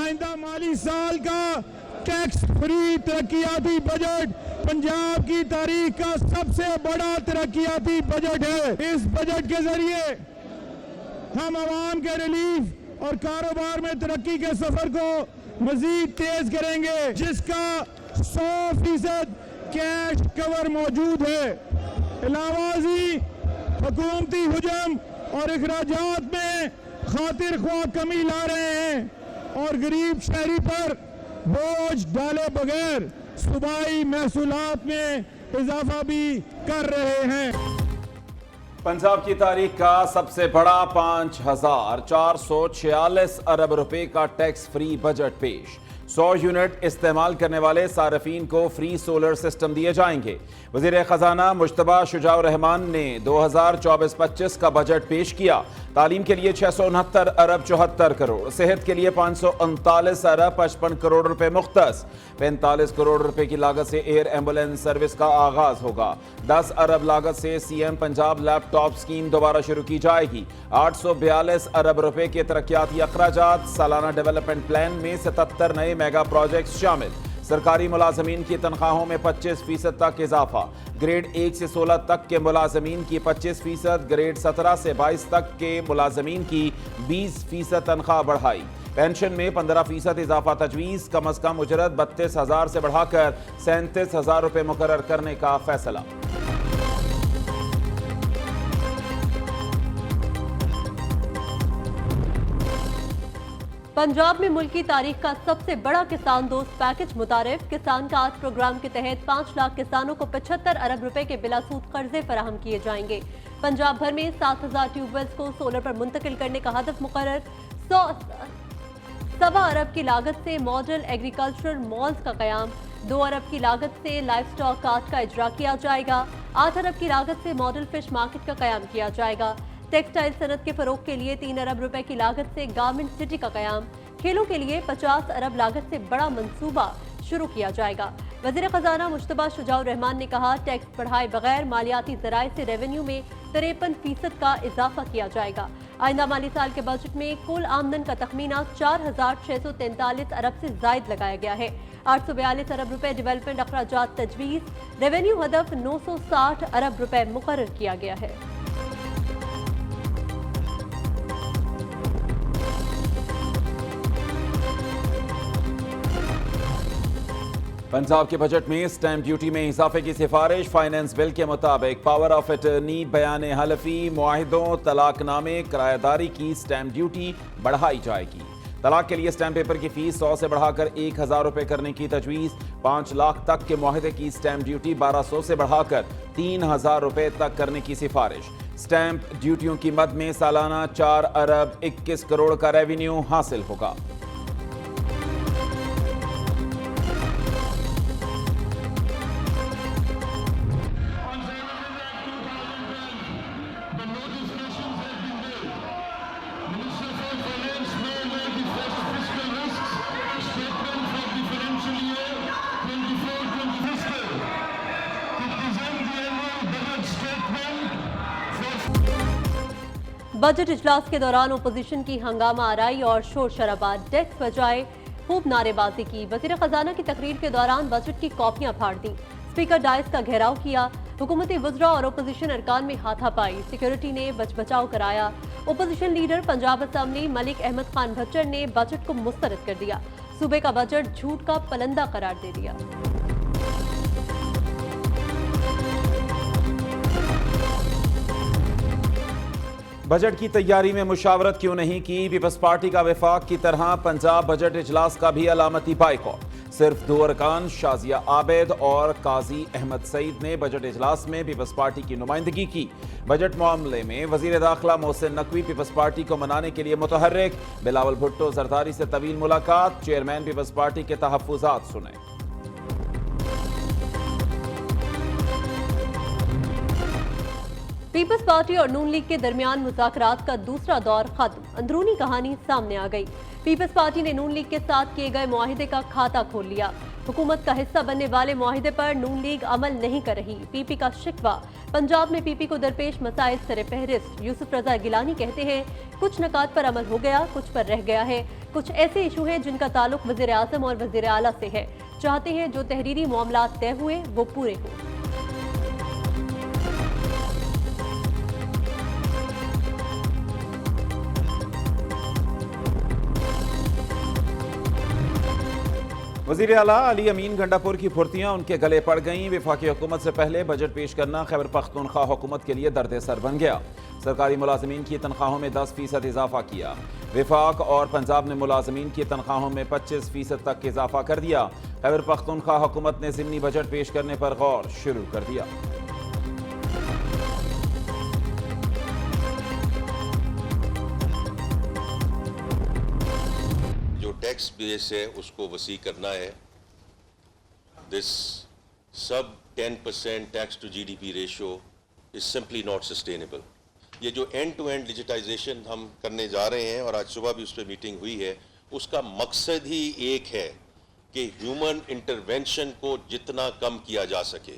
आइंदा माली साल का टैक्स फ्री तरक्याती बजट पंजाब की तारीख का सबसे बड़ा तरक्याती बजट है। इस बजट के जरिए हम आवाम के रिलीफ और कारोबार में तरक्की के सफर को मजीद तेज करेंगे, जिसका 100% कैश कवर मौजूद है। इलावाजी हुकूमती हुजम और अखराजात में खातिर ख्वाह कमी ला रहे हैं और गरीब शहरी पर बोझ डाले बगैर सूबाई महसूलात में इजाफा भी कर रहे हैं। पंजाब की तारीख का सबसे बड़ा 5,446 अरब रुपए का टैक्स फ्री बजट पेश। 100 यूनिट इस्तेमाल करने वाले सार्फिन को फ्री सोलर सिस्टम दिए जाएंगे। वजीर खजाना मुश्तबा शुजाउर रहमान ने 2024-25 का बजट पेश किया। तालीम के लिए 669 अरब 74 करोड़, सेहत के लिए 539 अरब 55 करोड़ रुपए मुख्तस। 45 करोड़ रुपए की लागत से एयर एम्बुलेंस सर्विस का आगाज होगा। 10 अरब लागत से सीएम पंजाब लैपटॉप स्कीम दोबारा शुरू की जाएगी। 842 अरब रुपए के तरक्याती अखराजात। सालाना डेवलपमेंट प्लान में 77 नए मेगा प्रोजेक्ट्स शामिल। सरकारी मुलाजमीन की तनख्वाहों में 25% तक इजाफा। ग्रेड 1 से 16 तक के मुलाजमीन की 25%, ग्रेड 17 से 22 तक के मुलाजमीन की 20% तनख्वाह बढ़ाई। पेंशन में 15% इजाफा तजवीज़। कम अज कम उजरत 32,000 से बढ़ाकर 37,000 रुपये मुकर्रर करने का फैसला। पंजाब में मुल्क की तारीख का सबसे बड़ा किसान दोस्त पैकेज मुतारिफ। किसान कार्ड प्रोग्राम के तहत 5 लाख किसानों को 75 अरब रुपए के बिलासूद कर्जे फराहम किए जाएंगे। पंजाब भर में 7,000 ट्यूबवेल्स को सोलर पर मुंतकिल करने का हदफ मुकर्रर। 100 अरब की लागत से मॉडल एग्रीकल्चरल मॉल्स का कयाम। 2 अरब की लागत से लाइफ स्टॉक कार्ड का इजरा किया जाएगा। 8 अरब की लागत से मॉडल फिश मार्केट का कयाम किया जाएगा। टेक्सटाइल सनत के फरोग के लिए 3 अरब रुपए की लागत से गारमेंट सिटी का कयाम। खेलों के लिए 50 अरब लागत से बड़ा मंसूबा शुरू किया जाएगा। वजीर खजाना मुश्तबा शुजाउर रहमान ने कहा, टैक्स बढ़ाए बगैर मालियाती जराए से रेवेन्यू में 53% का इजाफा किया जाएगा। आइंदा माली साल के बजट में कुल आमदन का तखमीना 4,643 अरब से जायद लगाया गया है। 842 अरब रुपए डेवलपमेंट अखराजात तजवीज़। रेवेन्यू हदफ 960 अरब रुपए मुकर्रर किया गया है। पंजाब के बजट में स्टैंप ड्यूटी में इजाफे की सिफारिश। फाइनेंस बिल के मुताबिक पावर ऑफ अटर्नी, बयान हलफी, मुआहिदों, तलाकनामे, किराएदारी की स्टैंप ड्यूटी बढ़ाई जाएगी। तलाक के लिए स्टैंप पेपर की फीस 100 से बढ़ाकर 1,000 रुपए करने की तजवीज़। 5 लाख तक के मुआहिदे की स्टैंप ड्यूटी 1,200 से बढ़ाकर 3,000 रुपए तक करने की सिफारिश। स्टैंप ड्यूटियों की मद में सालाना 4 अरब 21 करोड़ का रेवेन्यू हासिल होगा। बजट इजलास के दौरान ओपोजिशन की हंगामा आराई और शोर शराबा। डेस्क बजाए खूब नारेबाजी की। वजीर खजाना की तकरीर के दौरान बजट की कॉपियां फाड़ दी। स्पीकर डायस का घेराव किया। हुकूमती वज़रा और ओपोजिशन अरकान में हाथापाई। सिक्योरिटी ने बचाव कराया। Opposition leader Punjab assembly Malik Ahmad Khan Bhachar ने बजट को मुस्तरद कर दिया। सूबे का बजट झूठ का पलंदा करार दे दिया। बजट की तैयारी में मुशावरत क्यों नहीं की? पीपल्स पार्टी का वफाक की तरह पंजाब बजट इजलास का भी अलामती बाइकॉट। सिर्फ 2 अरकान शाजिया आबेद और काजी अहमद सईद ने बजट इजलास में पीपल्स पार्टी की नुमाइंदगी की। बजट मामले में वजीर दाखिला मोहसिन नकवी पीपल्स पार्टी को मनाने के लिए मुतहर्रिक। बिलावल भुट्टो जरदारी से तवील मुलाकात। चेयरमैन पीपल्स पार्टी के तहफ्फुजात सुने। पीपल्स पार्टी और नून लीग के दरमियान मुज़ाकरात का दूसरा दौर खत्म। अंदरूनी कहानी सामने आ गई। पीपल्स पार्टी ने नून लीग के साथ किए गए मुआहिदे का खाता खोल लिया। हुकूमत का हिस्सा बनने वाले मुआहिदे पर नून लीग अमल नहीं कर रही, पीपी का शिकवा। पंजाब में पीपी को दरपेश मसाइल सरे फहरिस्त। यूसुफ रजा गिलानी कहते हैं कुछ नकात पर अमल हो गया, कुछ पर रह गया है। कुछ ऐसे इशू हैं जिनका ताल्लुक वज़ीर आज़म और वज़ीर आला से है। चाहते हैं जो तहरीरी मामला तय हुए वो पूरे हों। वज़ीर आला अली अमीन गंडापुर की फुर्तियां उनके गले पड़ गईं। वफाकी हुकूमत से पहले बजट पेश करना खैबर पख्तूनख्वा हुकूमत के लिए दर्द सर बन गया। सरकारी मुलाजमीन की तनख्वाहों में 10% इजाफा किया। विफाक और पंजाब ने मुलाजमीन की तनख्वाहों में 25% तक इजाफा कर दिया। खैबर पख्तूनख्वा हुकूमत ने ज़िमनी बजट पेश करने पर गौर शुरू कर दिया। टैक्स बेस है उसको वसी करना है। दिस सब 10% tax to GDP ratio is simply not sustainable. ये जो एंड टू एंड डिजिटाइजेशन हम करने जा रहे हैं और आज सुबह भी उस पर मीटिंग हुई है, उसका मकसद ही एक है कि ह्यूमन इंटरवेंशन को जितना कम किया जा सके।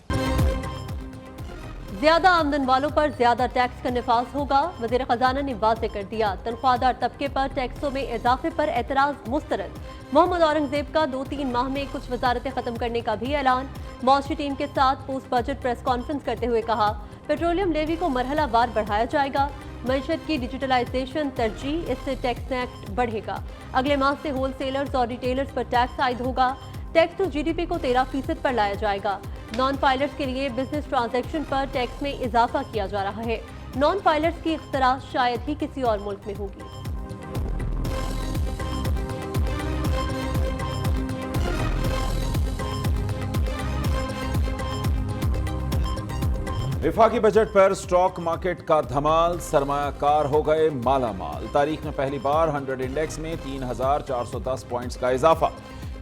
ज्यादा आमदन वालों पर ज्यादा टैक्स का निफाज होगा। वज़ीर खजाना ने वाज़ेह कर दिया। तनख्वाहदार तबके पर टैक्सों में इजाफे पर एतराज मुस्तरद। मोहम्मद औरंगजेब का 2-3 माह में कुछ वजारतें खत्म करने का भी ऐलान। मौशी टीम के साथ पोस्ट बजट प्रेस कॉन्फ्रेंस करते हुए कहा पेट्रोलियम लेवी को मरहलावार बढ़ाया जाएगा। मईशत की डिजिटलाइजेशन तरजीह, इससे टैक्स एक्ट बढ़ेगा। अगले माह से होलसेलर्स और रिटेलर्स पर टैक्स आयद होगा। टैक्स टू जीडीपी को 13% पर लाया जाएगा। नॉन फाइलर्स के लिए बिजनेस ट्रांजैक्शन पर टैक्स में इजाफा किया जा रहा है। नॉन फाइलर्स की इख्तराज शायद ही किसी और मुल्क में होगी। विफाकी बजट पर स्टॉक मार्केट का धमाल, सरमायाकार हो गए मालामाल। तारीख में पहली बार 100 इंडेक्स में 3410 पॉइंट्स का इजाफा।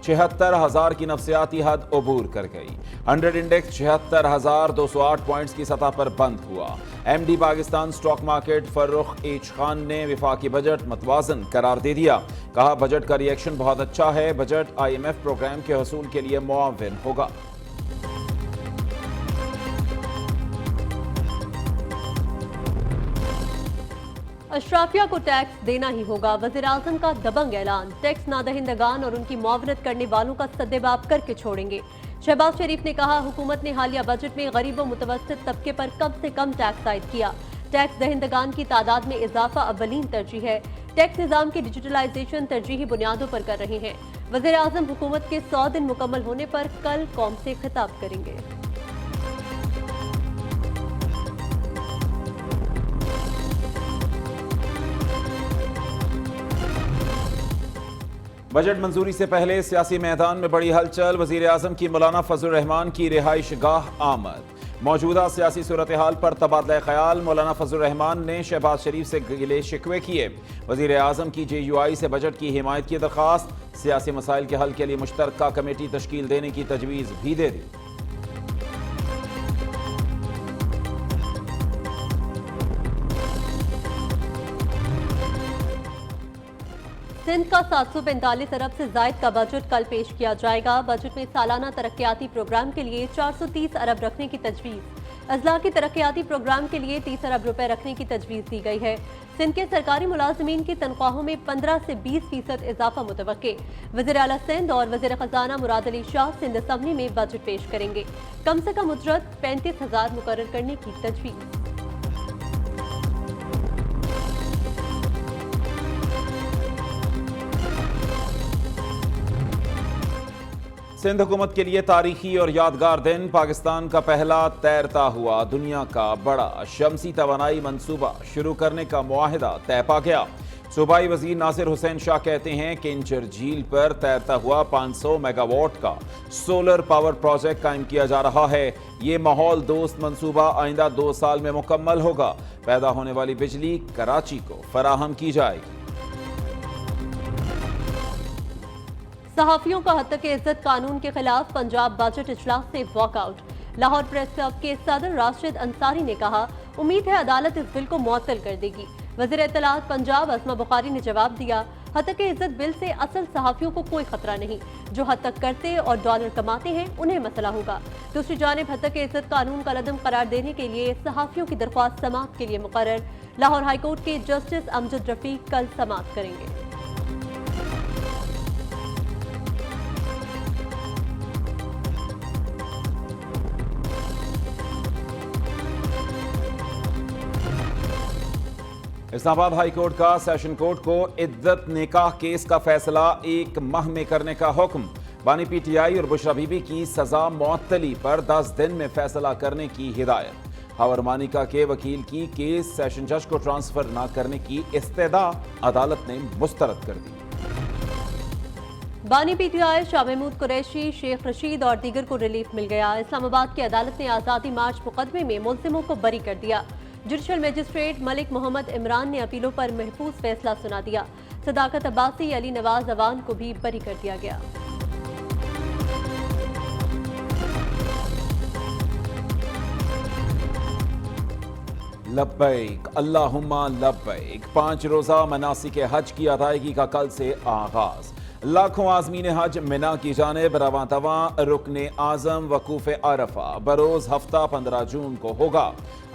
76,000 की नफसियाती हद अबूर कर गई। 100 इंडेक्स 76,208 पॉइंट्स की सतह पर बंद हुआ। MD Pakistan stock market Farrukh H Khan ने विफाकी बजट मतवाजन करार दे दिया। कहा बजट का रिएक्शन बहुत अच्छा है। बजट IMF प्रोग्राम के हसूल के लिए मुआविन होगा। अशराफिया को टैक्स देना ही होगा। वज़ीर आज़म का दबंग ऐलान। टैक्स नादहिंदगान और उनकी मुआवनत करने वालों का सद्देबाब करके छोड़ेंगे। शहबाज शरीफ ने कहा हुकूमत ने हालिया बजट में गरीब व मुतवस्सित तबके पर कम से कम टैक्स आयद किया। टैक्स दहिंदगान की तादाद में इजाफा अव्वलीन तरजीह है। टैक्स निज़ाम की डिजिटलाइजेशन तरजीही बुनियादों पर कर रहे हैं। वज़ीर आज़म हुकूमत के 100 दिन मुकम्मल होने पर कल कौम से खिताब करेंगे। बजट मंजूरी से पहले सियासी मैदान में बड़ी हलचल। वजीर आजम की मौलाना फजल रहमान की रिहाइश गाह आमद। मौजूदा सियासी सूरत हाल पर तबादला ख्याल। मौलाना फजल रहमान ने शहबाज शरीफ से गिले शिकवे किए। वजीर आजम की JUI से बजट की हिमायत की दरख्वास्त। सियासी मसाइल के हल के लिए मुश्तरका कमेटी तश्कील देने की तजवीज़ भी दे दी। सिंध का 745 अरब से जायद का बजट कल पेश किया जाएगा। बजट में सालाना तरक्याती प्रोग्राम के लिए 430 अरब रखने की तजवीज़। अजलाकी तरक्याती प्रोग्राम के लिए 30 अरब रुपए रखने की तजवीज़ दी गई है। सिंध के सरकारी मुलाजमीन की तनख्वाहों में 15 से 20% इजाफा मुतवक्के। वज़ीर आला सिंध और वज़ीर खजाना मुराद अली शाह सिंध असम्बली में बजट पेश करेंगे। कम से कम उजरत 35,000 मुकर्रर करने की तजवीज़। सिंध हुकूमत के लिए तारीखी और यादगार दिन। पाकिस्तान का पहला तैरता हुआ दुनिया का बड़ा शमसी तवानाई मंसूबा शुरू करने का मुआहिदा तय पा गया। सूबाई वजीर नासिर हुसैन शाह कहते हैं कि इंचर झील पर तैरता हुआ 500 मेगावाट का सोलर पावर प्रोजेक्ट कायम किया जा रहा है। ये माहौल दोस्त मंसूबा आइंदा 2 साल में मुकम्मल होगा। पैदा होने वाली बिजली कराची को फराहम की जाएगी। सहाफियों का हत्या इज्जत कानून के खिलाफ पंजाब बजट इजलास से वॉकआउट। लाहौर प्रेस क्लब के सदर राशिद अंसारी ने कहा उम्मीद है अदालत इस बिल को मुअत्तल कर देगी। वज़ीर इत्तलात पंजाब असमा बुखारी ने जवाब दिया हद तक इज्जत बिल से असल सहाफियों को कोई खतरा नहीं। जो हद तक करते और डॉलर कमाते हैं उन्हें मसला होगा। दूसरी जानिब हद तक इज्जत कानून का लदम करार देने के लिए सहाफियों की दरख्वास्त समाअत के लिए मुकर्रर। लाहौर हाईकोर्ट के जस्टिस अमजद रफीक कल समाअत करेंगे। इस्लामाबाद हाई कोर्ट का सेशन कोर्ट को इद्दत निकाह केस का फैसला 1 माह में करने का हुक्म। बानी पीटीआई और बुशरा बीबी की सजा मुअत्तली पर 10 दिन में फैसला करने की हिदायत। हावर मानिका के वकील की केस सेशन जज को ट्रांसफर न करने की इस्तेदा अदालत ने मुस्तरद कर दी। बानी पीटीआई शाह महमूद कुरैशी, शेख रशीद और दीगर को रिलीफ मिल गया। इस्लामाबाद की अदालत ने आज़ादी मार्च मुकदमे में मुल्जिमों को बरी कर दिया। जुडिशल मजिस्ट्रेट मलिक मोहम्मद इमरान ने अपीलों पर महफूज फैसला सुना दिया। सदाकत अब्बासी, अली नवाज अवान को भी बरी कर दिया गया। लब्बैक अल्लाहुम्मा लब्बैक। 5 रोजा मनासिक हज की अदायगी का कल से आगाज। लाखों आज़मीन हज मिना की जानिब रवां तवां रुकने आज़म वकूफ़ अरफा बरोज़ हफ्ता 15 जून को होगा।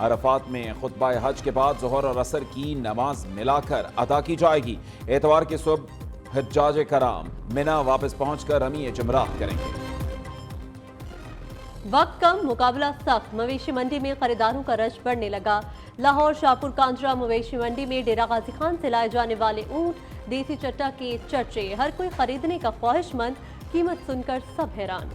अरफात में खुतबा हज के बाद ज़ोहर और असर की नमाज मिलाकर अदा की जाएगी। एतवार की सुबह हज्जाज कराम मिना वापस पहुंचकर रमी जमरात करेंगे। वक्त कम, मुकाबला सख्त। मवेशी मंडी में खरीदारों का रश बढ़ने लगा। लाहौर शाहपुर कांजरा मवेशी मंडी में डेरा गाजी खान से लाए जाने वाले ऊंट, देसी चट्टा के चर्चे। हर कोई खरीदने का ख्वाहिशमंद, कीमत सुनकर सब हैरान।